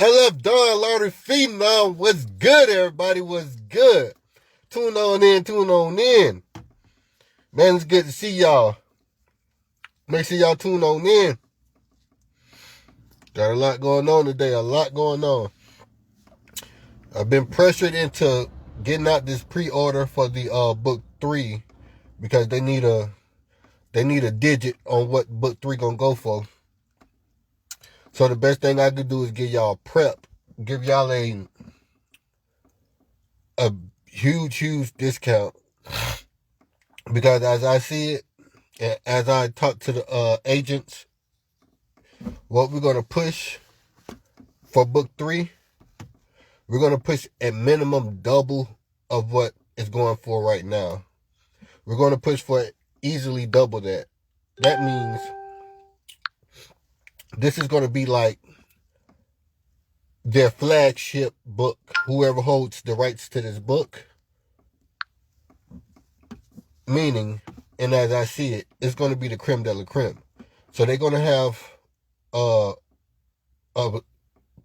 LF Don, Larry Phenom, what's good, everybody? What's good? Tune on in. Man, it's good to see y'all. Make sure y'all tune on in. Got a lot going on today, I've been pressured into getting out this pre-order for the book 3 because they need a digit on what book 3 gonna go for. So the best thing I could do is give y'all prep, give y'all a huge discount, because as I see it, as I talk to the agents, what we're gonna push for book 3, we're gonna push at minimum double of what it's going for right now. We're gonna push for easily double that. That means this is gonna be like their flagship book. Whoever holds the rights to this book, meaning, and as I see it, it's gonna be the creme de la creme. So they're gonna have a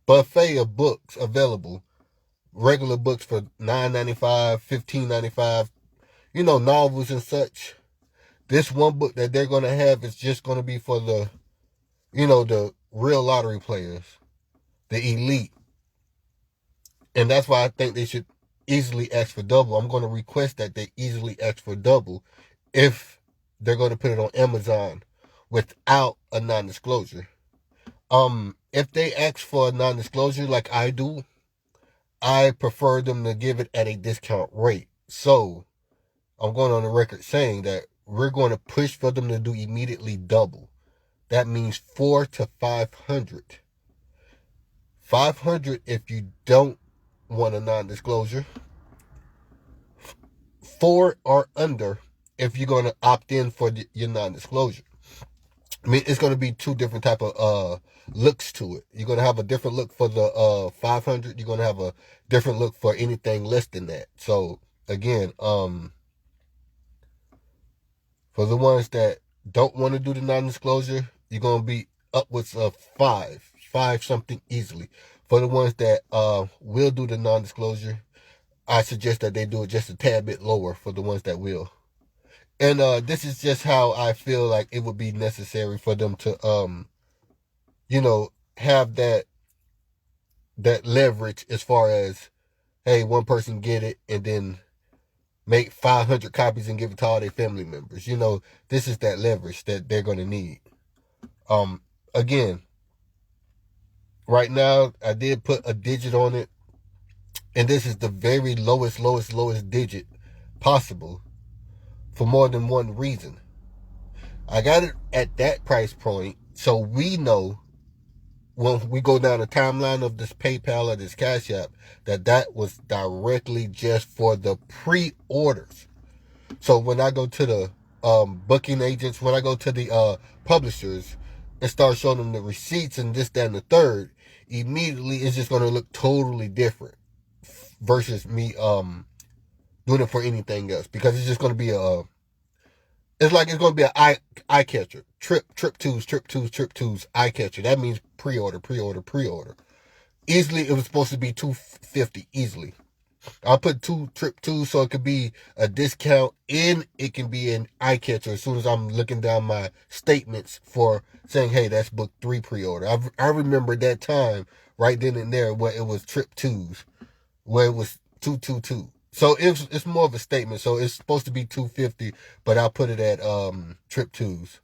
buffet of books available. Regular books for $9.95, $15.95, novels and such. This one book that they're gonna have is just gonna be for the real lottery players, the elite. And that's why I think they should easily ask for double. I'm gonna request that they easily ask for double if they're gonna put it on Amazon without a non-disclosure. If they ask for a non-disclosure like I do, I prefer them to give it at a discount rate. So I'm going on the record saying that we're going to push for them to do immediately double. That means 400 to 500. 500 if you don't want a non-disclosure. 4 or under if you're going to opt in for your non-disclosure. I mean, it's going to be two different type of looks to it. You're going to have a different look for the 500. You're going to have a different look for anything less than that. So again, for the ones that don't want to do the non-disclosure, you're going to be upwards of 5 something easily. For the ones that will do the non-disclosure, I suggest that they do it just a tad bit lower for the ones that will. And this is just how I feel like it would be necessary for them to have that leverage as far as, hey, one person get it and then make 500 copies and give it to all their family members. This is that leverage that they're going to need. Again, right now, I did put a digit on it, and this is the very lowest digit possible for more than one reason. I got it at that price point, so we know when we go down the timeline of this PayPal or this Cash App that was directly just for the pre-orders. So when I go to the booking agents, when I go to the publishers and start showing them the receipts and this, that, and the third, immediately it's just going to look totally different versus me doing it for anything else, because it's just going to be it's going to be an eye catcher. Trip twos, eye catcher. That means pre-order. Easily, it was supposed to be $250 easily. I'll put 2 trip twos so it could be a discount and it can be an eye catcher as soon as I'm looking down my statements for saying, hey, that's book 3 pre-order. I remember that time right then and there where it was trip twos, where it was 222. So it's more of a statement. So it's supposed to be $250, but I'll put it at trip twos,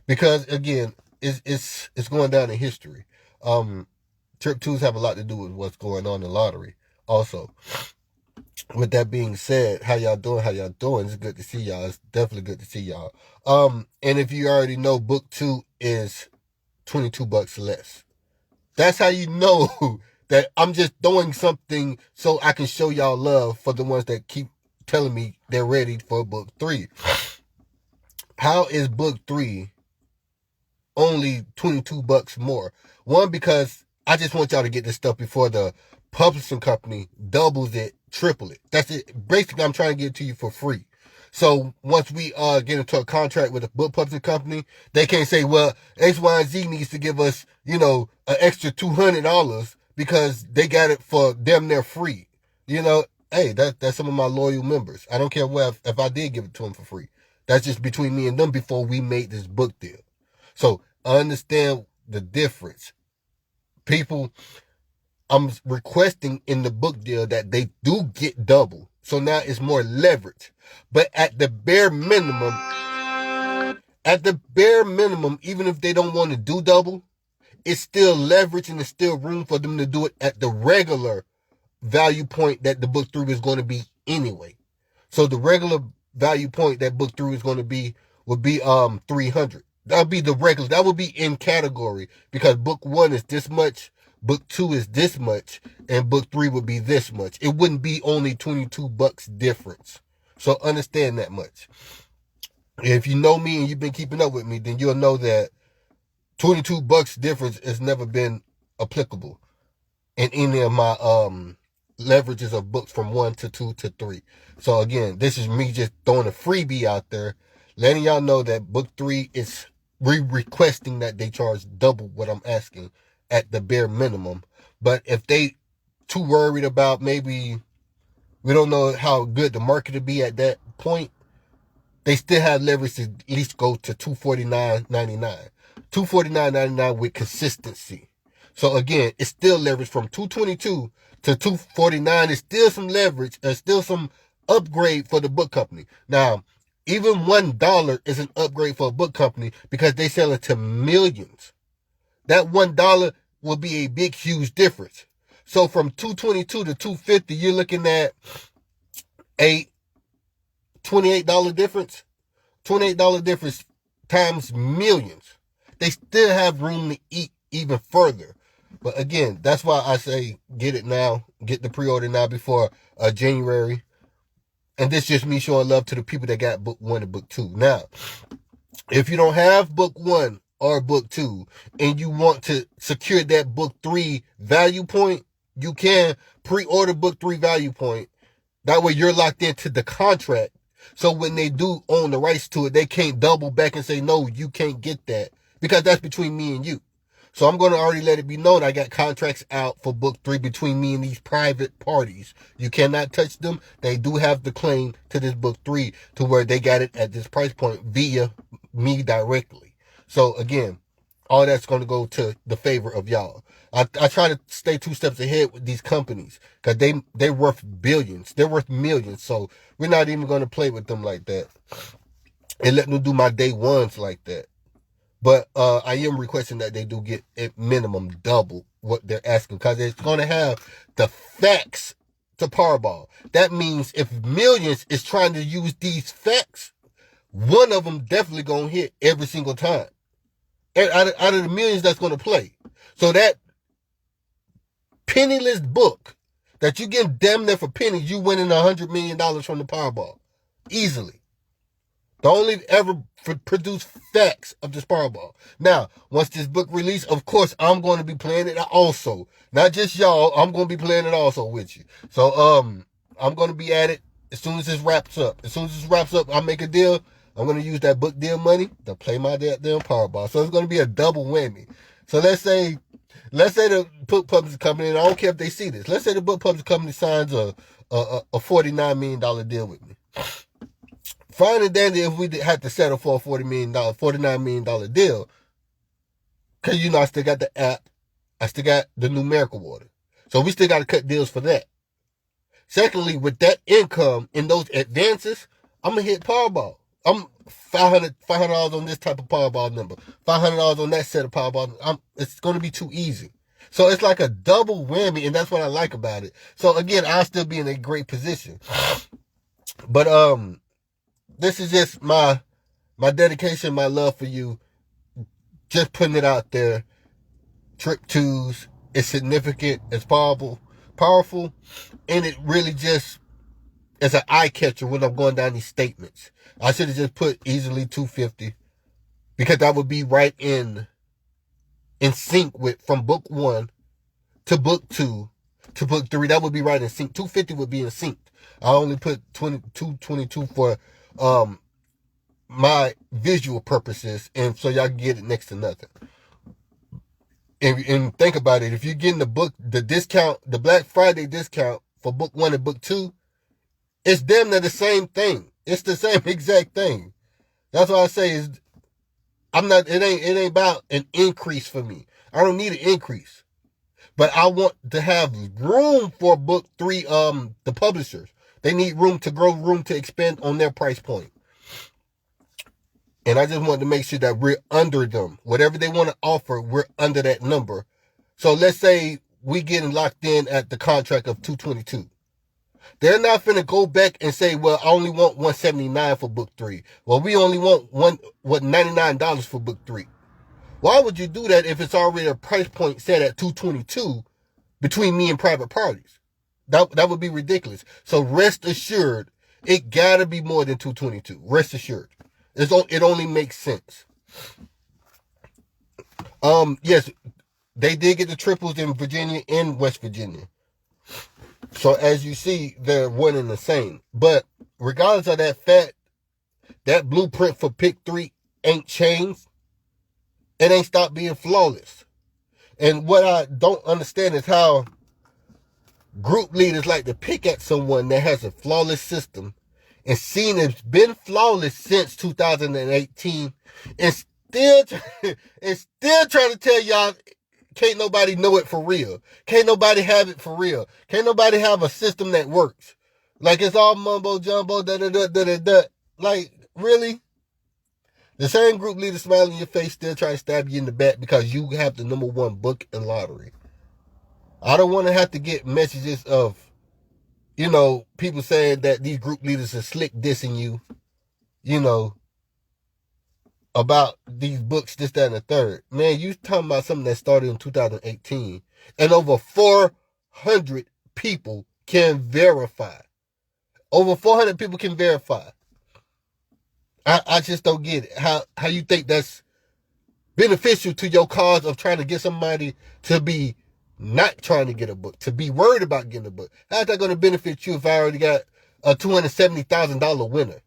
because again, it's going down in history. Trip twos have a lot to do with what's going on in the lottery. Also, with that being said, how y'all doing? It's good to see y'all. It's definitely good to see y'all. And if you already know, book 2 is $22 less. That's how you know that I'm just doing something so I can show y'all love for the ones that keep telling me they're ready for book 3. How is book 3 only $22 more? One, because I just want y'all to get this stuff before the publishing company doubles it, triple it. That's it. Basically, I'm trying to get it to you for free. So once we get into a contract with a book publishing company, they can't say, well, X, Y, and Z needs to give us, an extra $200 because they got it for damn near free. You know, hey, that's some of my loyal members. I don't care if I did give it to them for free. That's just between me and them before we made this book deal. So understand the difference. People, I'm requesting in the book deal that they do get double. So now it's more leverage. But at the bare minimum, even if they don't want to do double, it's still leverage and it's still room for them to do it at the regular value point that the book 3 is going to be anyway. So the regular value point that book 3 is going to be would be 300. That'll be the regular. That would be in category because book 1 is this much, book 2 is this much, and book 3 would be this much. It wouldn't be only $22 difference. So understand that much. If you know me and you've been keeping up with me, then you'll know that $22 difference has never been applicable in any of my leverages of books from 1 to 2 to 3. So again, this is me just throwing a freebie out there, letting y'all know that book 3 is requesting that they charge double what I'm asking at the bare minimum. But if they too worried about maybe we don't know how good the market will be at that point, they still have leverage to at least go to $249.99. $249.99 with consistency. So again, it's still leverage from $222 to $249. It's still some leverage and still some upgrade for the book company. Now, even $1 is an upgrade for a book company because they sell it to millions. That $1 will be a big, huge difference. So from $222 to $250, you're looking at a $28 difference. $28 difference times millions. They still have room to eat even further. But again, that's why I say get it now. Get the pre-order now before January. And this is just me showing love to the people that got book 1 and book 2. Now, if you don't have book 1 or book 2 and you want to secure that book 3 value point, you can pre-order book 3 value point. That way you're locked into the contract. So when they do own the rights to it, they can't double back and say, no, you can't get that. Because that's between me and you. So I'm going to already let it be known I got contracts out for book 3 between me and these private parties. You cannot touch them. They do have the claim to this book 3 to where they got it at this price point via me directly. So again, all that's going to go to the favor of y'all. I try to stay 2 steps ahead with these companies because they're worth billions. They're worth millions. So we're not even going to play with them like that and let them do my day ones like that. But I am requesting that they do get at minimum double what they're asking because it's going to have the facts to Powerball. That means if millions is trying to use these facts, one of them definitely going to hit every single time. Out of the millions that's going to play. So that penniless book that you get damn near for pennies, you winning $100 million from the Powerball. Easily. The only ever produced facts of this Powerball. Now, once this book released, of course, I'm going to be playing it also. Not just y'all, I'm going to be playing it also with you. So, I'm going to be at it as soon as this wraps up. As soon as this wraps up, I make a deal. I'm going to use that book deal money to play my damn Powerball. So it's going to be a double whammy. So let's say the book publishing company, and I don't care if they see this. Let's say the book publishing company signs a $49 million deal with me. Fine and dandy if we had to settle for a $49 million deal. Because, you know, I still got the app. I still got the numerical water. So we still got to cut deals for that. Secondly, with that income and those advances, I'm going to hit Powerball. I'm $500 on this type of Powerball number. $500 on that set of Powerball. It's going to be too easy. So it's like a double whammy, and that's what I like about it. So again, I'll still be in a great position. But this is just my dedication, my love for you. Just putting it out there. Trip 2s is significant, it's powerful, and it really just is an eye catcher when I'm going down these statements. I should have just put easily 250 because that would be right in sync with from book 1 to book 2 to book 3. That would be right in sync. 250 would be in sync. I only put 22 for my visual purposes, and so y'all can get it next to nothing. And think about it. If you're getting the discount, the Black Friday discount for book 1 and book 2, it's damn near the same thing. It's the same exact thing. That's why I say it ain't about an increase for me. I don't need an increase. But I want to have room for book 3, the publishers. They need room to grow, room to expand on their price point. And I just want to make sure that we're under them. Whatever they want to offer, we're under that number. So let's say we getting locked in at the contract of $222. They're not finna go back and say, well, I only want $179 for book 3. Well, we only want $99 for book 3. Why would you do that if it's already a price point set at $222 between me and private parties? That would be ridiculous. So rest assured, it gotta be more than $222. Rest assured. It only makes sense. Yes, they did get the triples in Virginia and West Virginia. So as you see, they're one and the same. But regardless of that fact, that blueprint for pick 3 ain't changed. It ain't stopped being flawless. And what I don't understand is how group leaders like to pick at someone that has a flawless system and seen it's been flawless since 2018 and still trying to tell y'all can't nobody know it for real. Can't nobody have it for real. Can't nobody have a system that works. Like it's all mumbo jumbo, da-da-da-da-da-da. Like, really? The same group leader smiling in your face still trying to stab you in the back because you have the number 1 book in lottery. I don't want to have to get messages of, people saying that these group leaders are slick dissing you, about these books, this, that, and the third. Man, you talking about something that started in 2018 and over 400 people can verify. Over 400 people can verify. I just don't get it. How you think that's beneficial to your cause of trying to get somebody to be not trying to get a book, to be worried about getting a book? How's that going to benefit you if I already got a $270,000 winner?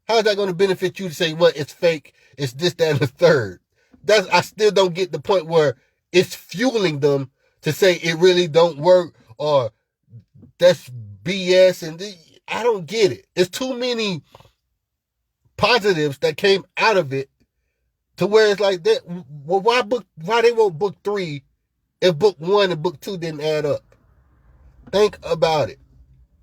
How is that going to benefit you to say, well, it's fake, it's this, that, and the third? I still don't get the point where it's fueling them to say it really don't work or that's BS. And I don't get it. It's too many positives that came out of it to where it's like that. Well, why they won't book 3 if book 1 and book 2 didn't add up? Think about it.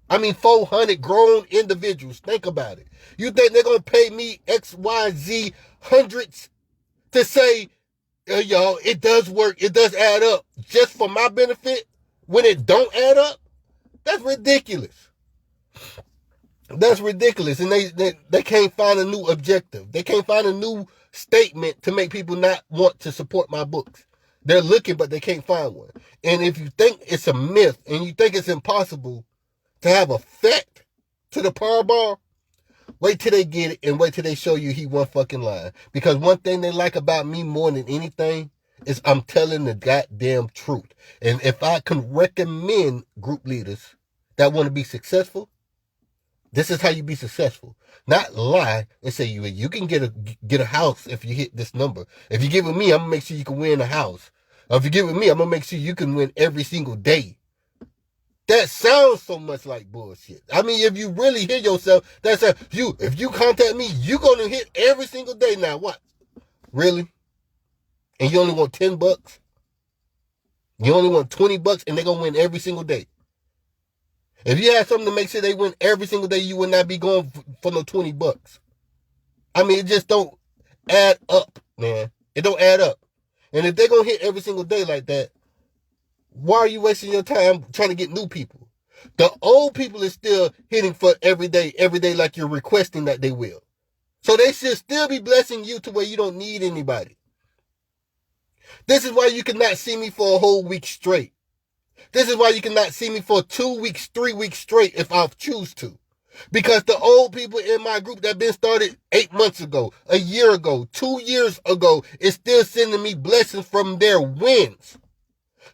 I mean, 400 grown individuals. Think about it. You think they're going to pay me XYZ hundreds to say, y'all, it does work, it does add up, just for my benefit when it don't add up? That's ridiculous. That's ridiculous. And they can't find a new objective. They can't find a new statement to make people not want to support my books. They're looking, but they can't find one. And if you think it's a myth and you think it's impossible to have effect to the Powerball, wait till they get it and wait till they show you he one fucking line. Because one thing they like about me more than anything is I'm telling the goddamn truth. And if I can recommend group leaders that want to be successful, this is how you be successful. Not lie and say you can get a house if you hit this number. If you get with me, I'm gonna make sure you can win a house. Or if you get with me, I'm gonna make sure you can win every single day. That sounds so much like bullshit. I mean, if you really hear yourself, if you contact me, you're gonna hit every single day. Now what? Really? And you only want $10? You only want $20 and they're gonna win every single day. If you had something to make sure they win every single day, you would not be going for no $20. I mean, it just don't add up, man. It don't add up. And if they're going to hit every single day like that, why are you wasting your time trying to get new people? The old people is still hitting for every day like you're requesting that they will. So they should still be blessing you to where you don't need anybody. This is why you cannot see me for a whole week straight. This is why you cannot see me for 2 weeks, 3 weeks straight if I choose to. Because the old people in my group that been started 8 months ago, a year ago, 2 years ago, is still sending me blessings from their wins.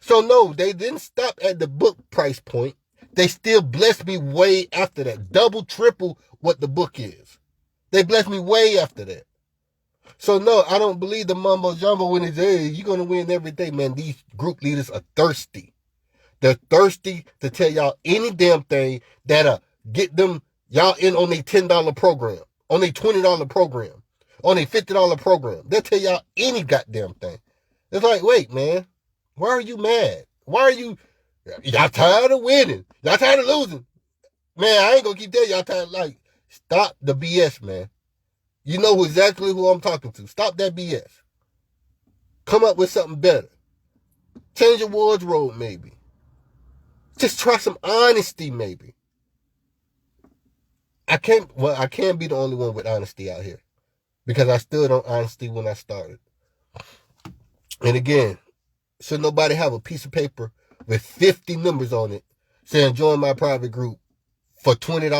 So no, they didn't stop at the book price point. They still blessed me way after that. Double, triple what the book is. They blessed me way after that. So no, I don't believe the mumbo jumbo when it's, hey, you're going to win every day, man. These group leaders are thirsty. They're thirsty to tell y'all any damn thing that get them y'all in on a $10 program, on a $20 program, on a $50 program. They'll tell y'all any goddamn thing. It's like, wait, man, why are you mad? Why are y'all tired of winning? Y'all tired of losing? Man, I ain't gonna keep telling y'all tired. Like, stop the BS, man. You know exactly who I'm talking to. Stop that BS. Come up with something better. Change your wardrobe, maybe. Just try some honesty, maybe. I can't be the only one with honesty out here. Because I stood on honesty when I started. And again, should nobody have a piece of paper with 50 numbers on it saying join my private group for $20,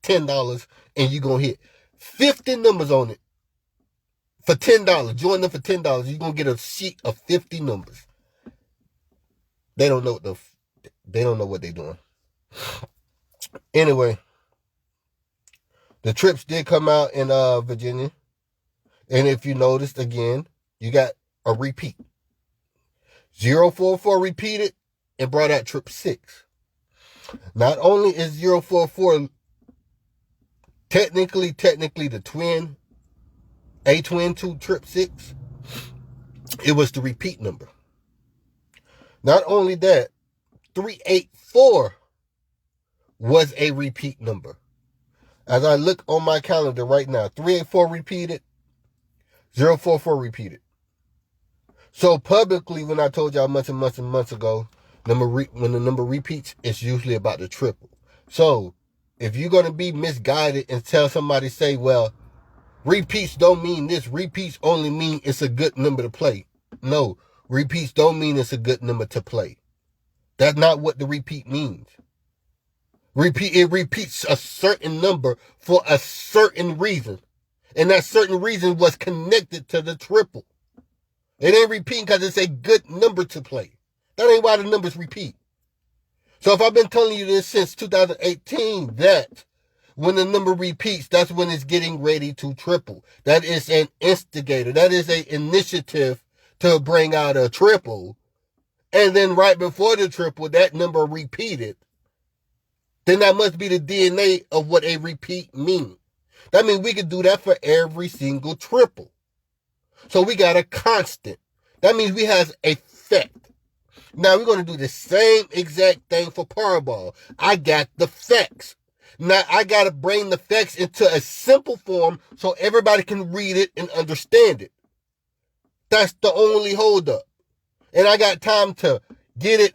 $10, and you're going to hit 50 numbers on it for $10. Join them for $10. You're going to get a sheet of 50 numbers. They don't know what they're doing. Anyway, the trips did come out in Virginia. And if you noticed, again, you got a repeat. 044 repeated and brought out trip 6. Not only is 044 technically the twin, a twin to trip 6, it was the repeat number. Not only that, 384 was a repeat number. As I look on my calendar right now, 384 repeated, 044 repeated. So publicly, when I told y'all months and months and months ago, when the number repeats, it's usually about the triple. So if you're going to be misguided and tell somebody, say, well, repeats don't mean this. Repeats only mean it's a good number to play. No, repeats don't mean it's a good number to play. That's not what the repeat means. It repeats a certain number for a certain reason. And that certain reason was connected to the triple. It ain't repeating because it's a good number to play. That ain't why the numbers repeat. So if I've been telling you this since 2018, that when the number repeats, that's when it's getting ready to triple. That is an instigator. That is an initiative to bring out a triple. And then right before the triple, that number repeated. Then that must be the DNA of what a repeat means. That means we could do that for every single triple. So we got a constant. That means we have a effect. Now we're going to do the same exact thing for Powerball. I got the facts. Now I got to bring the facts into a simple form so everybody can read it and understand it. That's the only holdup. And I got time to get it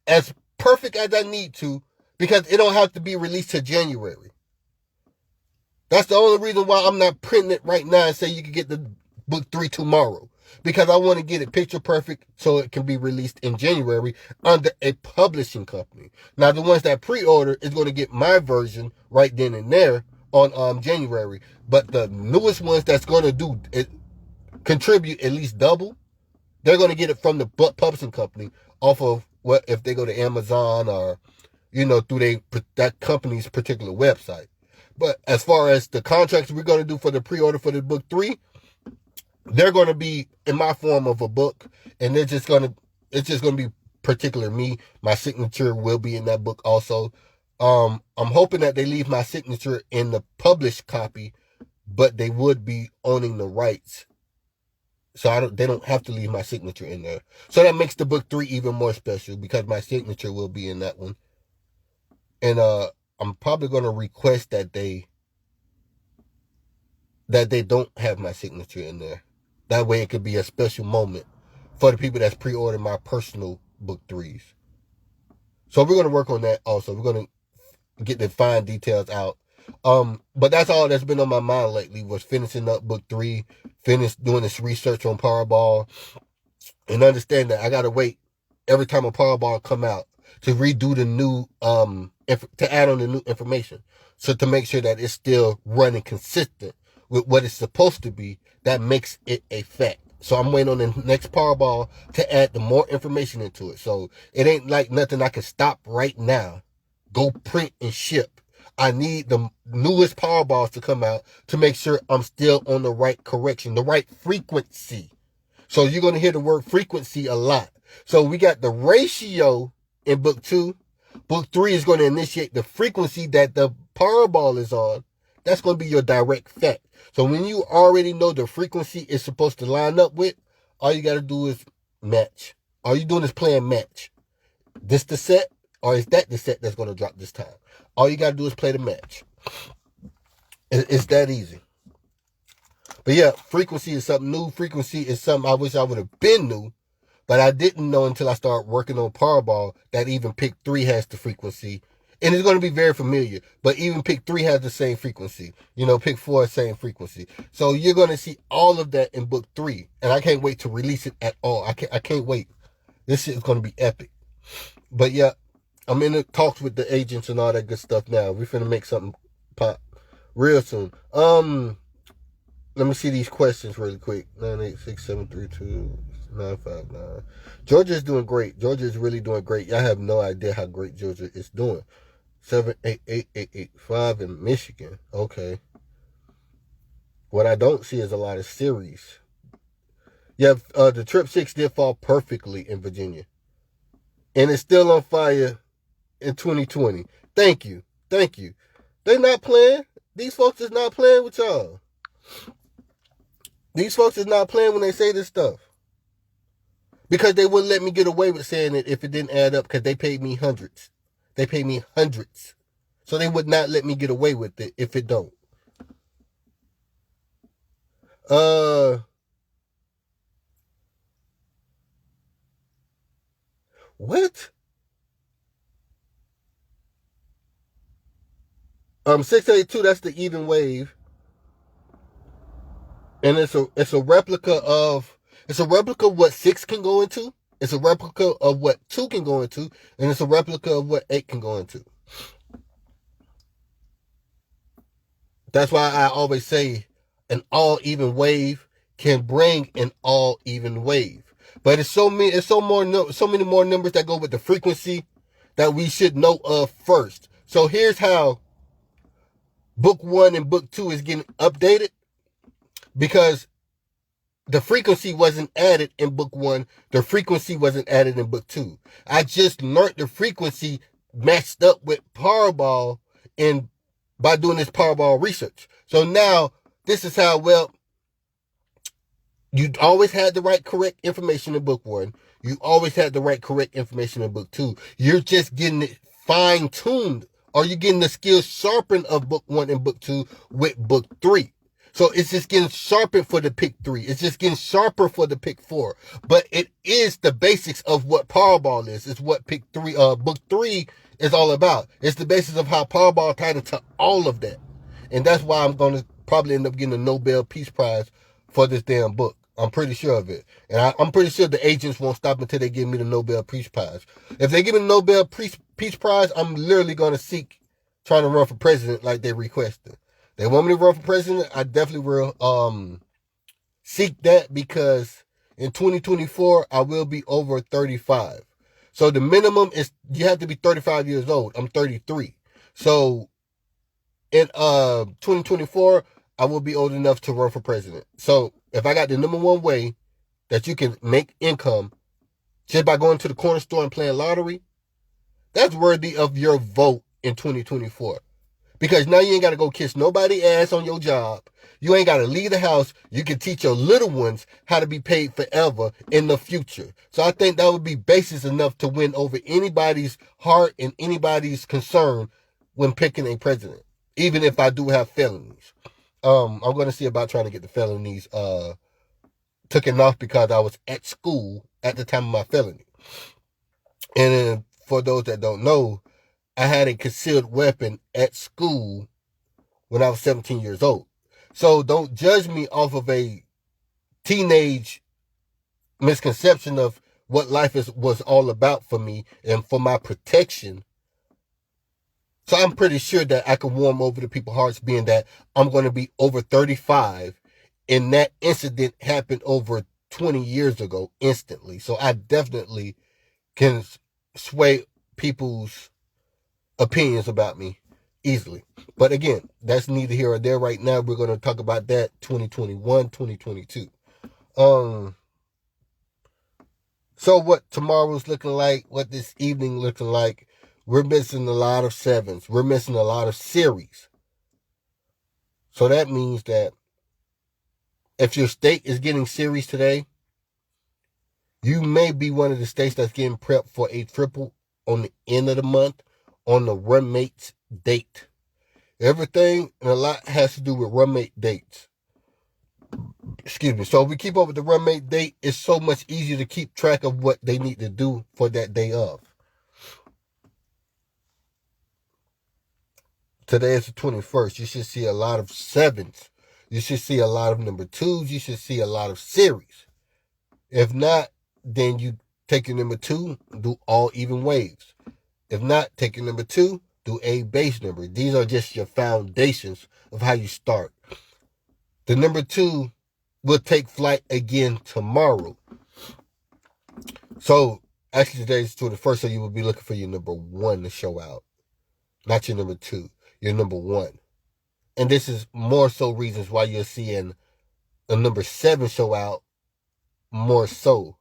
as perfect as I need to because it don't have to be released till January. That's the only reason why I'm not printing it right now and say you can get the book 3 tomorrow. Because I want to get it picture perfect so it can be released in January under a publishing company. Now, the ones that pre-order is going to get my version right then and there on January. But the newest ones that's going to do it, contribute at least double, they're going to get it from the publishing company off of what if they go to Amazon or, through that company's particular website. But as far as the contracts we're going to do for the pre-order for the book 3, they're going to be in my form of a book, and it's just going to be particular me. My signature will be in that book also. I'm hoping that they leave my signature in the published copy, but they would be owning the rights. So they don't have to leave my signature in there. So that makes the book 3 even more special because my signature will be in that one. And I'm probably going to request that they don't have my signature in there. That way it could be a special moment for the people that's pre-ordered my personal book 3s. So we're going to work on that also. We're going to get the fine details out. But that's all that's been on my mind lately was finishing up book 3, finish doing this research on Powerball, and understand that I got to wait every time a Powerball come out to redo the new, to add on the new information. So to make sure that it's still running consistent with what it's supposed to be, that makes it a fact. So I'm waiting on the next Powerball to add the more information into it. So it ain't like nothing I can stop right now, go print and ship. I need the newest Powerballs to come out to make sure I'm still on the right correction, the right frequency. So you're going to hear the word frequency a lot. So we got the ratio in book 2. Book 3 is going to initiate the frequency that the Powerball is on. That's going to be your direct fact. So when you already know the frequency is supposed to line up with, all you got to do is match. All you're doing is playing match. This the set, or is that the set that's going to drop this time? All you got to do is play the match. It's that easy. But yeah, frequency is something new. Frequency is something I wish I would have been new, but I didn't know until I started working on Powerball that even pick 3 has the frequency. And it's going to be very familiar, but even pick 3 has the same frequency. Pick 4 same frequency. So you're going to see all of that in book 3, and I can't wait to release it at all. I can't wait. This shit is going to be epic. But yeah, I'm in the talks with the agents and all that good stuff now. We're finna make something pop real soon. Let me see these questions really quick. 986-732-959. Georgia is doing great. Georgia is really doing great. Y'all have no idea how great Georgia is doing. 788-885 in Michigan. Okay. What I don't see is a lot of series. Yeah, the Trip 6 did fall perfectly in Virginia. And it's still on fire in 2020. Thank you. They're not playing. These folks is not playing with y'all. These folks is not playing when they say this stuff. Because they wouldn't let me get away with saying it if it didn't add up, because they paid me hundreds. They paid me hundreds. So they would not let me get away with it if it don't. What? 682, that's the even wave. And it's a replica of what 6 can go into. It's a replica of what 2 can go into, and it's a replica of what 8 can go into. That's why I always say an all even wave can bring an all even wave. But it's so many more numbers that go with the frequency that we should know of first. So here's how book 1 and book 2 is getting updated, because the frequency wasn't added in book 1. The frequency wasn't added in book 2. I just learned the frequency matched up with Powerball by doing this Powerball research. So now this is how, you always had the right correct information in book 1. You always had the right correct information in book 2. You're just getting it fine-tuned, or you're getting the skills sharpened of book 1 and book 2 with book 3. So it's just getting sharpened for the pick 3. It's just getting sharper for the pick 4. But it is the basics of what Powerball is. It's what pick 3, book 3 is all about. It's the basis of how Powerball tied into all of that. And that's why I'm going to probably end up getting a Nobel Peace Prize for this damn book. I'm pretty sure of it. And I'm pretty sure the agents won't stop until they give me the Nobel Peace Prize. If they give me the Nobel Peace Prize, I'm literally going to seek trying to run for president like they requested. They want me to run for president, I definitely will seek that, because in 2024, I will be over 35. So the minimum is you have to be 35 years old. I'm 33. So in 2024, I will be old enough to run for president. So if I got the number one way that you can make income just by going to the corner store and playing lottery, that's worthy of your vote in 2024. Because now you ain't got to go kiss nobody ass on your job. You ain't got to leave the house. You can teach your little ones how to be paid forever in the future. So I think that would be basis enough to win over anybody's heart and anybody's concern when picking a president, even if I do have felonies. I'm going to see about trying to get the felonies taken off, because I was at school at the time of my felony. And then for those that don't know, I had a concealed weapon at school when I was 17 years old. So don't judge me off of a teenage misconception of what life was all about for me and for my protection. So I'm pretty sure that I can warm over the people's hearts, being that I'm going to be over 35, and that incident happened over 20 years ago instantly. So I definitely can sway people's opinions about me easily. But again, that's neither here or there right now. We're going to talk about that 2021, 2022. So what tomorrow's looking like, what this evening looking like, we're missing a lot of sevens. We're missing a lot of series. So that means that if your state is getting series today, you may be one of the states that's getting prepped for a triple on the end of the month on the run mate's date. Everything and a lot has to do with run mate dates. Excuse me. So if we keep up with the run mate date, it's so much easier to keep track of what they need to do for that day of. Today is the 21st. You should see a lot of sevens. You should see a lot of number twos. You should see a lot of series. If not, then you take your number two, do all even waves. If not, take your number two, do a base number. These are just your foundations of how you start. The number two will take flight again tomorrow. So, actually today's the 21st, so you will be looking for your number one to show out. Not your number two, your number one. And this is more so reasons why you're seeing a number seven show out more so.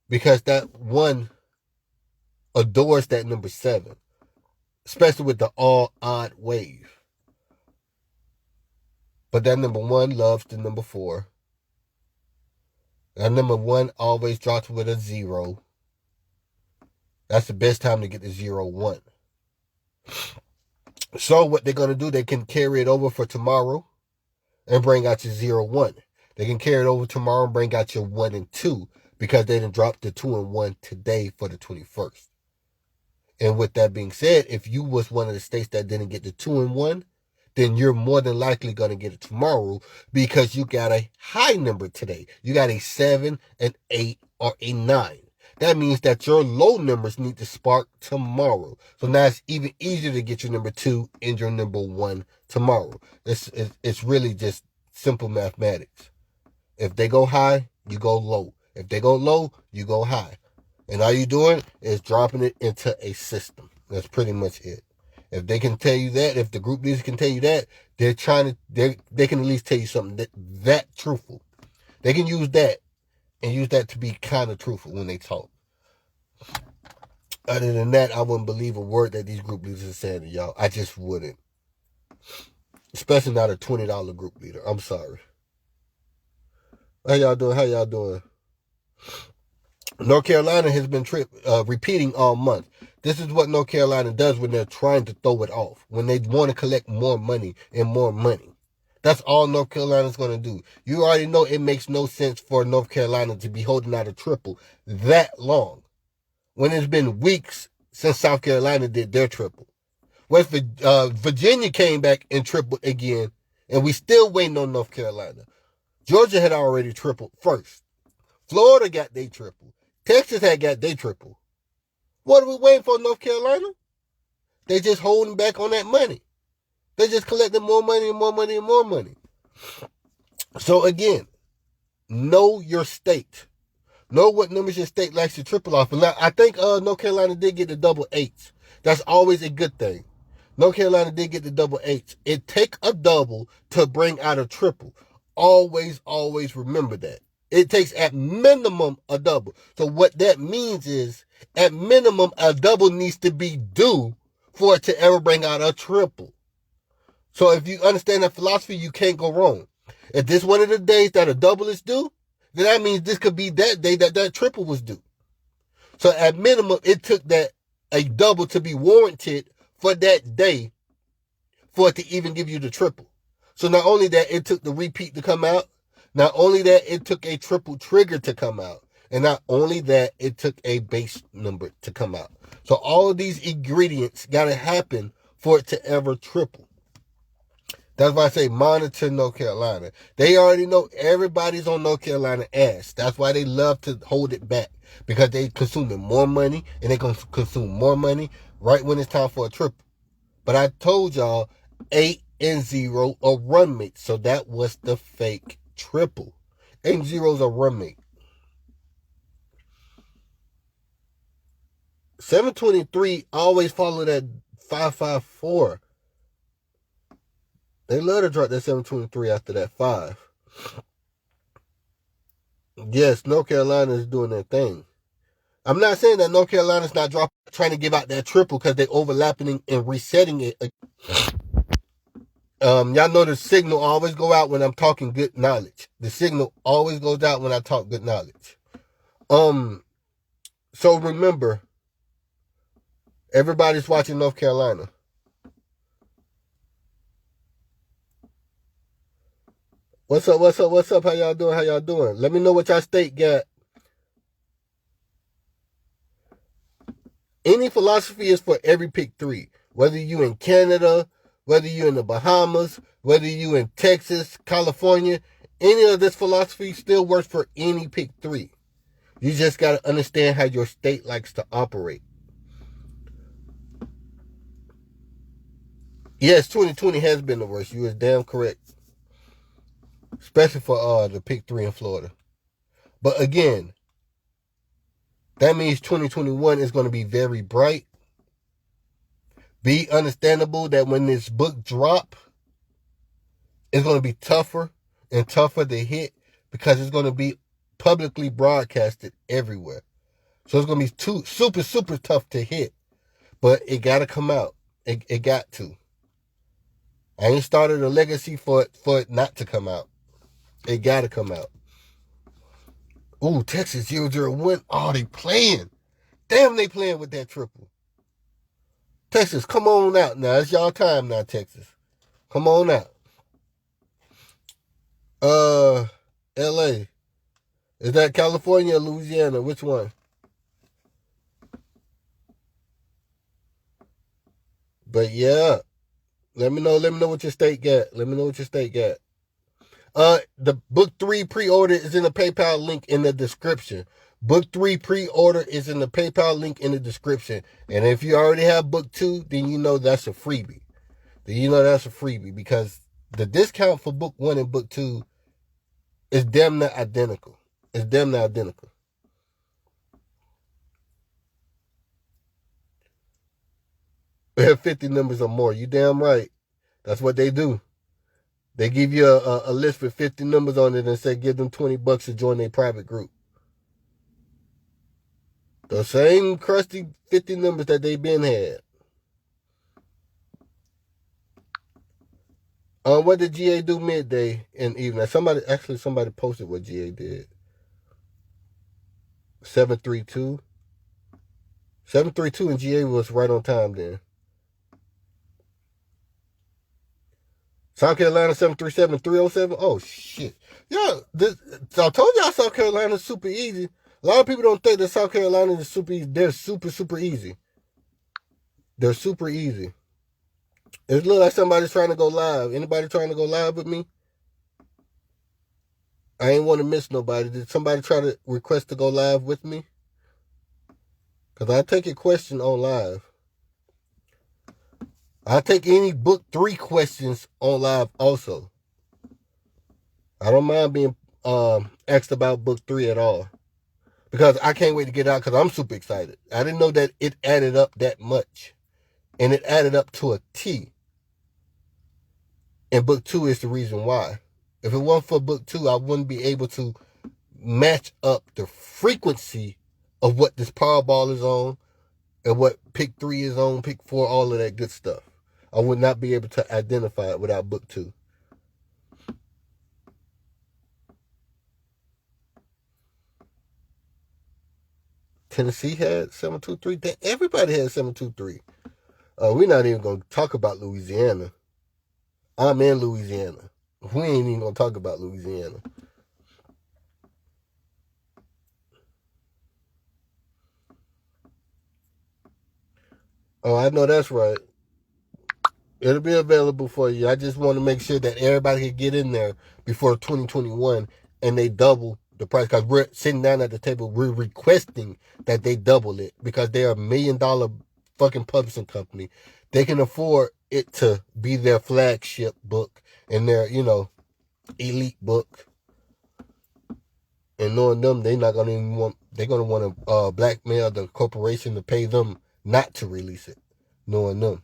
Because that one adores that number seven. Especially with the all odd wave. But that number one loves the number four. That number one always drops with a 0. That's the best time to get the 0-1. So what they're going to do, they can carry it over for tomorrow and bring out your 0-1. They can carry it over tomorrow and bring out your 1 and 2 because they didn't drop the 2 and 1 today for the 21st. And with that being said, if you was one of the states that didn't get the 2 and 1, then you're more than likely going to get it tomorrow because you got a high number today. You got a 7, an 8, or a 9. That means that your low numbers need to spark tomorrow. So now it's even easier to get your number 2 and your number 1 tomorrow. It's really just simple mathematics. If they go high, you go low. If they go low, you go high. And all you're doing is dropping it into a system. That's pretty much it. If they can tell you that, if the group leaders can tell you that, they can at least tell you something that truthful. They can use that and use that to be kind of truthful when they talk. Other than that, I wouldn't believe a word that these group leaders are saying to y'all. I just wouldn't. Especially not a $20 group leader. I'm sorry. How y'all doing? North Carolina has been repeating all month. This is what North Carolina does when they're trying to throw it off, when they want to collect more money and more money. That's all North Carolina's going to do. You already know it makes no sense for North Carolina to be holding out a triple that long when it's been weeks since South Carolina did their triple. Virginia came back and tripled again, and we still waiting on North Carolina. Georgia had already tripled first. Florida got their triple. Texas had got their triple. What are we waiting for, North Carolina? They just holding back on that money. They just collecting more money and more money and more money. So again, know your state. Know what numbers your state likes to triple off. And I think North Carolina did get the double eights. That's always a good thing. North Carolina did get the double eights. It take a double to bring out a triple. Always, always remember that. It takes at minimum a double. So what that means is, at minimum, a double needs to be due for it to ever bring out a triple. So if you understand that philosophy, you can't go wrong. If this one of the days that a double is due, then that means this could be that day that triple was due. So at minimum, it took that a double to be warranted for that day for it to even give you the triple. So not only that, it took the repeat to come out. Not only that, it took a triple trigger to come out. And not only that, it took a base number to come out. So all of these ingredients got to happen for it to ever triple. That's why I say monitor North Carolina. They already know everybody's on North Carolina ass. That's why they love to hold it back. Because they consuming more money and they going to consume more money right when it's time for a triple. But I told y'all 8 and 0 are run mates. So that was the fake triple. 8 and 0 is a run mate. 723 always follow that 554. They love to drop that 723 after that 5. Yes, North Carolina is doing their thing. I'm not saying that North Carolina's not trying to give out that triple because they're overlapping and resetting it. Y'all know the signal always go out when I'm talking good knowledge. The signal always goes out when I talk good knowledge. So remember, everybody's watching North Carolina. What's up? How y'all doing? Let me know what y'all state got. Any philosophy is for every pick 3. Whether you in Canada, whether you in the Bahamas, whether you in Texas, California, any of this philosophy still works for any pick 3. You just got to understand how your state likes to operate. Yes, 2020 has been the worst. You was damn correct. Especially for the pick 3 in Florida. But again, that means 2021 is going to be very bright. Be understandable that when this book drop, it's going to be tougher and tougher to hit because it's going to be publicly broadcasted everywhere. So it's going to be super, super tough to hit. But it got to come out. It got to. I ain't started a legacy for it not to come out. It got to come out. Ooh, Texas 001. Oh, they playing. Damn, they playing with that triple. Texas, come on out now. It's y'all time now, Texas. Come on out. LA. Is that California or Louisiana? Which one? But yeah. Let me know what your state got. The book 3 pre-order is in the PayPal link in the description. Book 3 pre-order is in the PayPal link in the description. And if you already have book 2, then you know that's a freebie. Because the discount for book 1 and book 2 is damn near identical. We have 50 numbers or more. You damn right. That's what they do. They give you a list with 50 numbers on it and say give them $20 to join their private group. The same crusty 50 numbers that they been had. What did GA do midday and evening? Somebody posted what GA did. 732. 732 and GA was right on time then. South Carolina 737 307. Oh shit. Yeah, I told y'all South Carolina's super easy. A lot of people don't think that South Carolina is super easy. They're super, super easy. They're super easy. It looks like somebody's trying to go live. Anybody trying to go live with me? I ain't want to miss nobody. Did somebody try to request to go live with me? Because I take a question on live. I take any book 3 questions on live also. I don't mind being asked about book 3 at all. Because I can't wait to get out because I'm super excited. I didn't know that it added up that much. And it added up to a T. And book 2 is the reason why. If it wasn't for book 2, I wouldn't be able to match up the frequency of what this Powerball is on and what pick 3 is on, pick 4, all of that good stuff. I would not be able to identify it without book 2. Tennessee had 723. Everybody had 723. We're not even going to talk about Louisiana. I'm in Louisiana. We ain't even going to talk about Louisiana. Oh, I know that's right. It'll be available for you. I just want to make sure that everybody can get in there before 2021 and they double the price. Because we're sitting down at the table, we're requesting that they double it because they're $1 million fucking publishing company. They can afford it to be their flagship book and their, elite book. And knowing them, they're not gonna even want. They're gonna want to blackmail the corporation to pay them not to release it. Knowing them,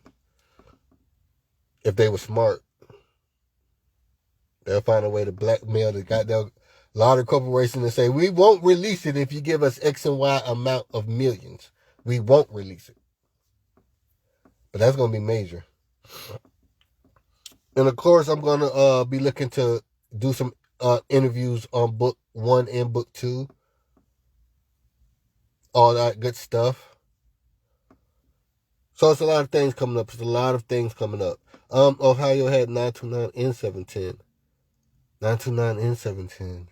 if they were smart. They'll find a way to blackmail the goddamn larger corporation and say, we won't release it if you give us X and Y amount of millions. We won't release it. But that's going to be major. And of course, I'm going to be looking to do some interviews on book 1 and book 2. All that good stuff. So it's a lot of things coming up. Ohio had 929 and 710. 929 and 710.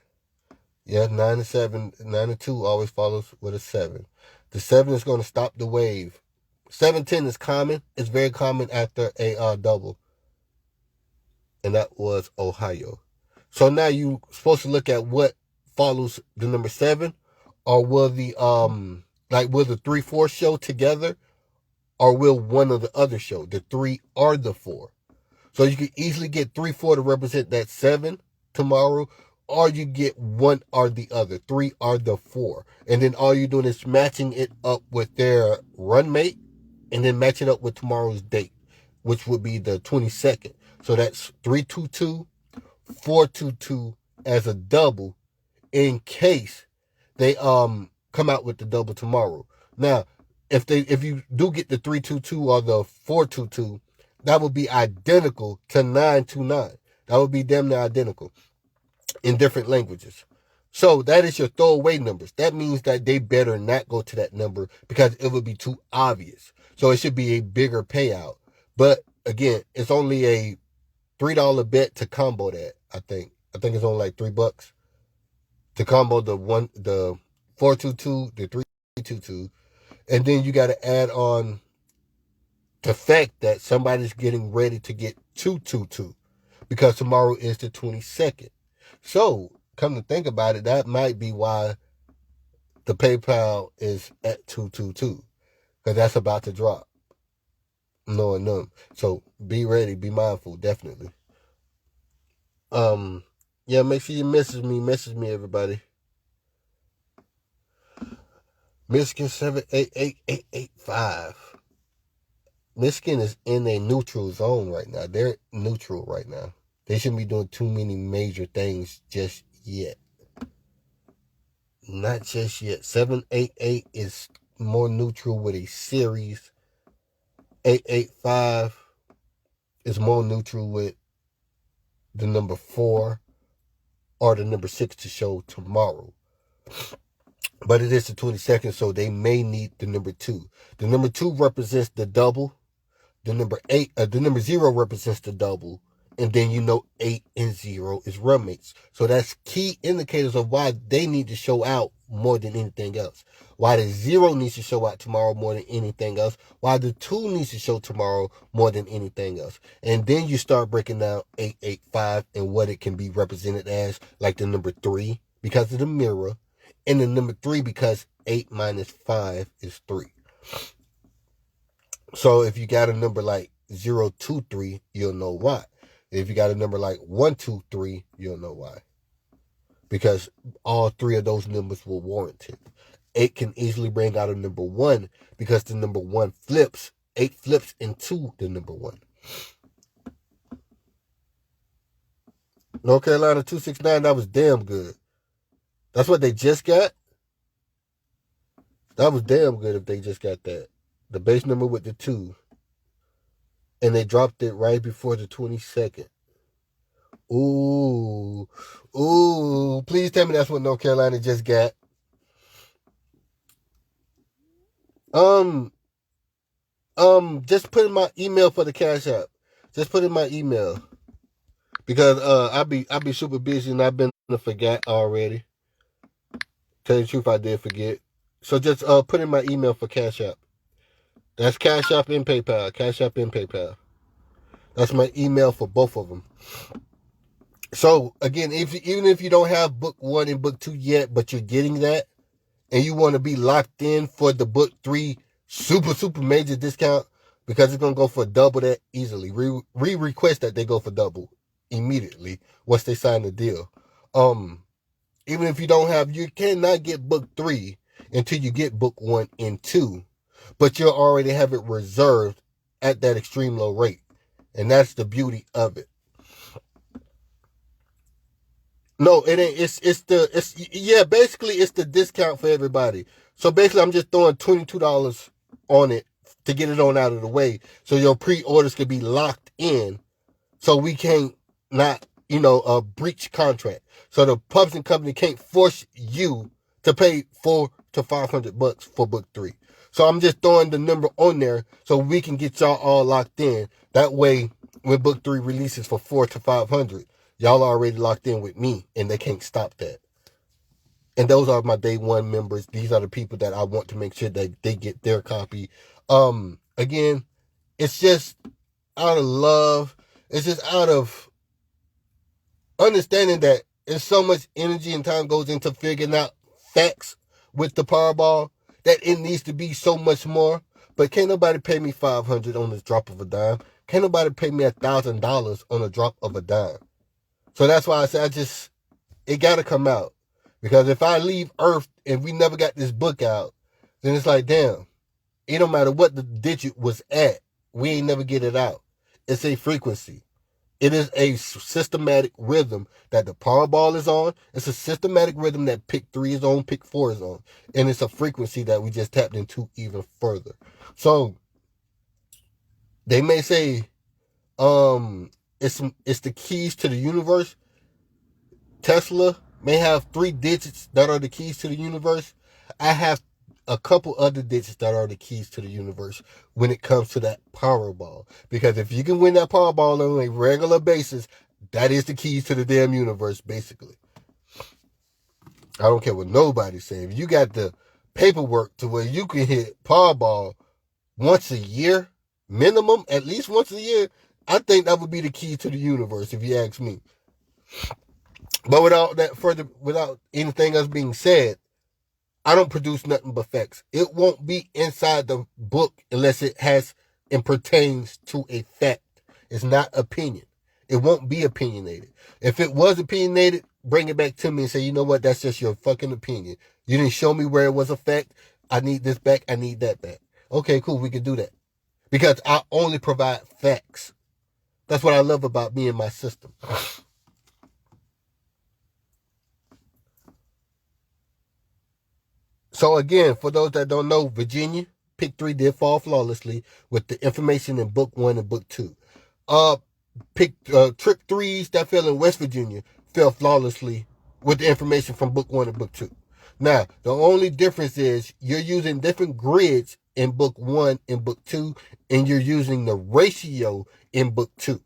Yeah, 9 and 7, 9 and 2 always follows with a 7. The 7 is going to stop the wave. 710 is common. It's very common after a double. And that was Ohio. So now you're supposed to look at what follows the number 7, or will the will the 3-4 show together, or will one of the other show, the 3 or the 4. So you can easily get 3-4 to represent that 7 tomorrow, or you get one or the other, 3 or the 4. And then all you're doing is matching it up with their run mate, and then match it up with tomorrow's date, which would be the 22nd. So that's 322, 422 as a double in case they come out with the double tomorrow. Now, if you do get the 322 or the 422, that would be identical to 929. That would be damn near identical in different languages. So that is your throwaway numbers. That means that they better not go to that number because it would be too obvious. So it should be a bigger payout. But again, it's only a $3 bet to combo that, I think. I think it's only like $3 to combo the 422, the 322. And then you got to add on the fact that somebody's getting ready to get 222 because tomorrow is the 22nd. So, come to think about it, that might be why the PayPal is at 222, because that's about to drop. Knowing them. So, be ready, be mindful, definitely. Yeah, make sure you message me, everybody. Michigan 7888885. Michigan is in a neutral zone right now. They're neutral right now. They shouldn't be doing too many major things just yet. Not just yet. 788 is more neutral with a series. 885 is more neutral with the number 4 or the number 6 to show tomorrow. But it is the 22nd, so they may need the number 2. The number 2 represents the double. The number 0 represents the double. And then 8 and 0 is roommates. So that's key indicators of why they need to show out more than anything else. Why the 0 needs to show out tomorrow more than anything else. Why the 2 needs to show tomorrow more than anything else. And then you start breaking down 885 and what it can be represented as, like the number 3 because of the mirror. And the number 3 because 8 minus 5 is 3. So if you got a number like 023, you'll know why. If you got a number like 123, you'll know why. Because all 3 of those numbers were warranted. 8 can easily bring out a number 1 because the number 1 flips. 8 flips into the number 1. North Carolina 269, that was damn good. That's what they just got? That was damn good if they just got that. The base number with the 2. And they dropped it right before the 22nd. Ooh. Please tell me that's what North Carolina just got. Just put in my email for the Cash App. Just put in my email. Because I be super busy and I've been to forget already. Tell you the truth, I did forget. So just put in my email for Cash App. That's Cash App and PayPal. Cash App and PayPal. That's my email for both of them. So, again, even if you don't have book 1 and book 2 yet, but you're getting that, and you want to be locked in for the book 3 super major discount, because it's going to go for double that easily. Request that they go for double immediately once they sign the deal. Even if you don't have, you cannot get book 3 until you get book 1 and 2, but you'll already have it reserved at that extreme low rate. And that's the beauty of it. No, it ain't. Basically it's the discount for everybody. So basically I'm just throwing $22 on it to get it on out of the way, so your pre-orders could be locked in, so we can't not breach contract. So the publishing company can't force you to pay $400 to $500 for book 3. So I'm just throwing the number on there so we can get y'all all locked in. That way, when book 3 releases for $400 to $500, y'all are already locked in with me, and they can't stop that. And those are my day one members. These are the people that I want to make sure that they get their copy. Again, it's just out of love. It's just out of understanding that there's so much energy and time goes into figuring out facts with the Powerball that it needs to be so much more. But can't nobody pay me $500 on the drop of a dime. Can't nobody pay me $1,000 on a drop of a dime. So that's why I said it got to come out. Because if I leave Earth and we never got this book out, then it's like, damn, it don't matter what the digit was at, we ain't never get it out. It's a frequency. It is a systematic rhythm that the Powerball is on. It's a systematic rhythm that pick 3 is on, pick 4 is on. And it's a frequency that we just tapped into even further. So they may say it's the keys to the universe. Tesla may have 3 digits that are the keys to the universe. I have a couple other digits that are the keys to the universe when it comes to that Powerball. Because if you can win that Powerball on a regular basis, that is the keys to the damn universe, basically. I don't care what nobody says. If you got the paperwork to where you can hit Powerball once a year, minimum, at least once a year, I think that would be the key to the universe, if you ask me. But without anything else being said, I don't produce nothing but facts. It won't be inside the book unless it has and pertains to a fact. It's not opinion. It won't be opinionated. If it was opinionated, bring it back to me and say, you know what, that's just your fucking opinion. You didn't show me where it was a fact. I need this back. I need that back. Okay, cool. We can do that. Because I only provide facts. That's what I love about me and my system. So again, for those that don't know, Virginia, pick 3 did fall flawlessly with the information in book 1 and book 2. Trick 3s that fell in West Virginia fell flawlessly with the information from book 1 and book 2. Now, the only difference is you're using different grids in book 1 and book 2, and you're using the ratio in book 2.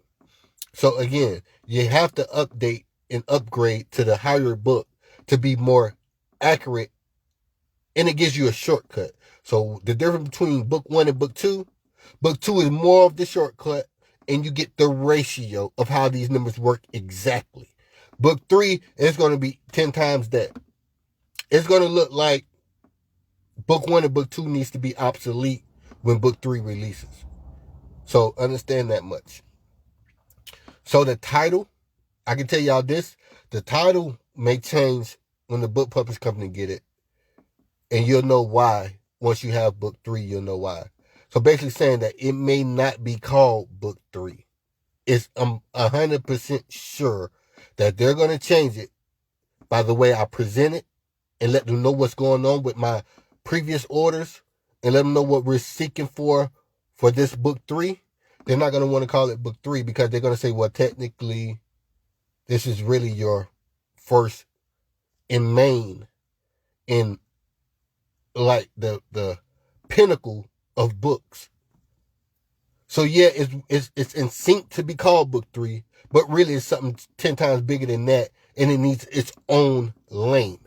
So again, you have to update and upgrade to the higher book to be more accurate, and it gives you a shortcut. So the difference between book 1 and book 2 is more of the shortcut, and you get the ratio of how these numbers work exactly. Book 3 is going to be 10 times that. It's going to look like book 1 and book 2 needs to be obsolete when book 3 releases. So understand that much. So the title, I can tell y'all this, the title may change when the book publishing company get it. And you'll know why. Once you have book 3, you'll know why. So basically saying that it may not be called book 3. I'm 100% sure that they're going to change it by the way I present it and let them know what's going on with my previous orders and let them know what we're seeking for this book 3. They're not going to want to call it book 3 because they're going to say, well, technically, this is really your first and main in like the pinnacle of books. So yeah, it's in sync to be called book 3, but really it's something 10 times bigger than that, and it needs its own lane.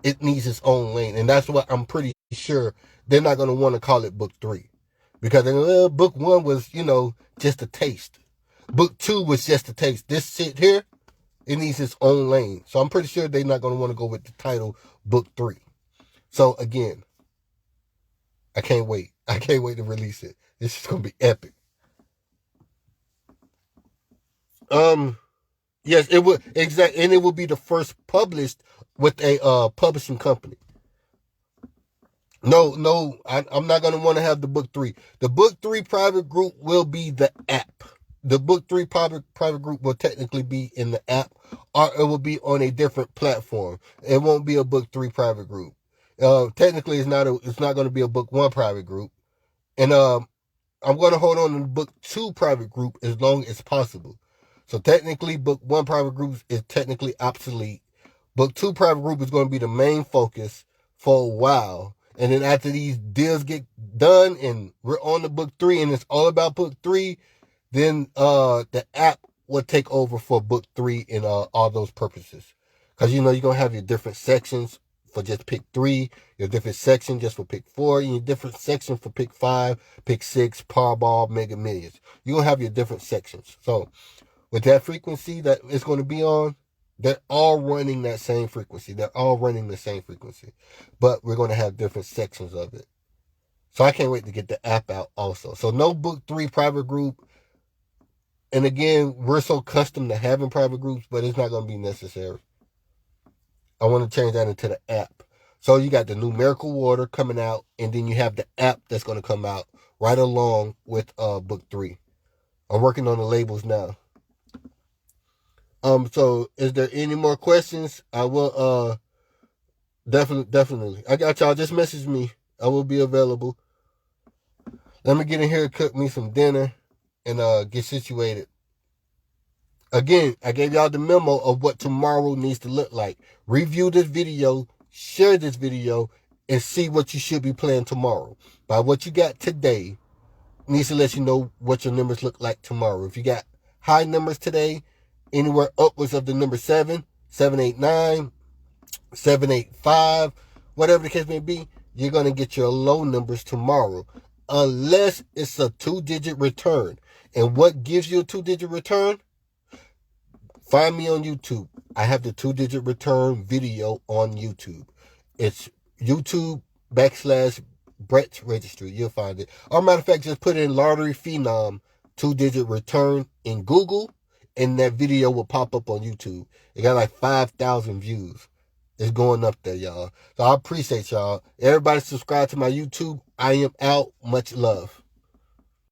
It needs its own lane, and that's what I'm pretty sure they're not going to want to call it book 3, because book 1 was just a taste. Book 2 was just a taste. This shit here, it needs its own lane. So I'm pretty sure they're not going to want to go with the title book 3. So again, I can't wait. I can't wait to release it. This is going to be epic. Yes, it will exactly, and it will be the first published with a publishing company. No, I'm not gonna want to have the book 3. The book 3 private group will be the app. the book 3 private group will technically be in the app, or it will be on a different platform. It won't be a book 3 private group. Technically, it's not going to be a book 1 private group, and I'm going to hold on to the book 2 private group as long as possible. So technically, book 1 private group is technically obsolete. Book 2 private group is going to be the main focus for a while. And then after these deals get done and we're on the book 3 and it's all about book 3, then the app will take over for book 3 and all those purposes. Because you're going to have your different sections for just pick 3, your different section just for pick 4, and your different section for pick 5, pick 6, Powerball, Mega Millions. You're going to have your different sections. So with that frequency that it's going to be on, they're all running that same frequency. They're all running the same frequency. But we're going to have different sections of it. So I can't wait to get the app out also. So no book 3 private group. And again, we're so accustomed to having private groups, but it's not going to be necessary. I want to change that into the app. So you got the numerical order coming out, and then you have the app that's going to come out right along with book 3. I'm working on the labels now. So is there any more questions? I will definitely. I got y'all. Just message me. I will be available. Let me get in here, cook me some dinner, and get situated. Again, I gave y'all the memo of what tomorrow needs to look like. Review this video, share this video, and see what you should be playing tomorrow. By what you got today needs to let you know what your numbers look like tomorrow. If you got high numbers today, anywhere upwards of the number 7, 789, 785, whatever the case may be, you're going to get your low numbers tomorrow. Unless it's a 2-digit return. And what gives you a 2-digit return? Find me on YouTube. I have the 2-digit return video on YouTube. It's YouTube.com/Brett's Registry. You'll find it. Or matter of fact, just put in Lottery Phenom 2-digit return in Google, and that video will pop up on YouTube. It got like 5,000 views. It's going up there, y'all. So I appreciate y'all. Everybody subscribe to my YouTube. I am out. Much love.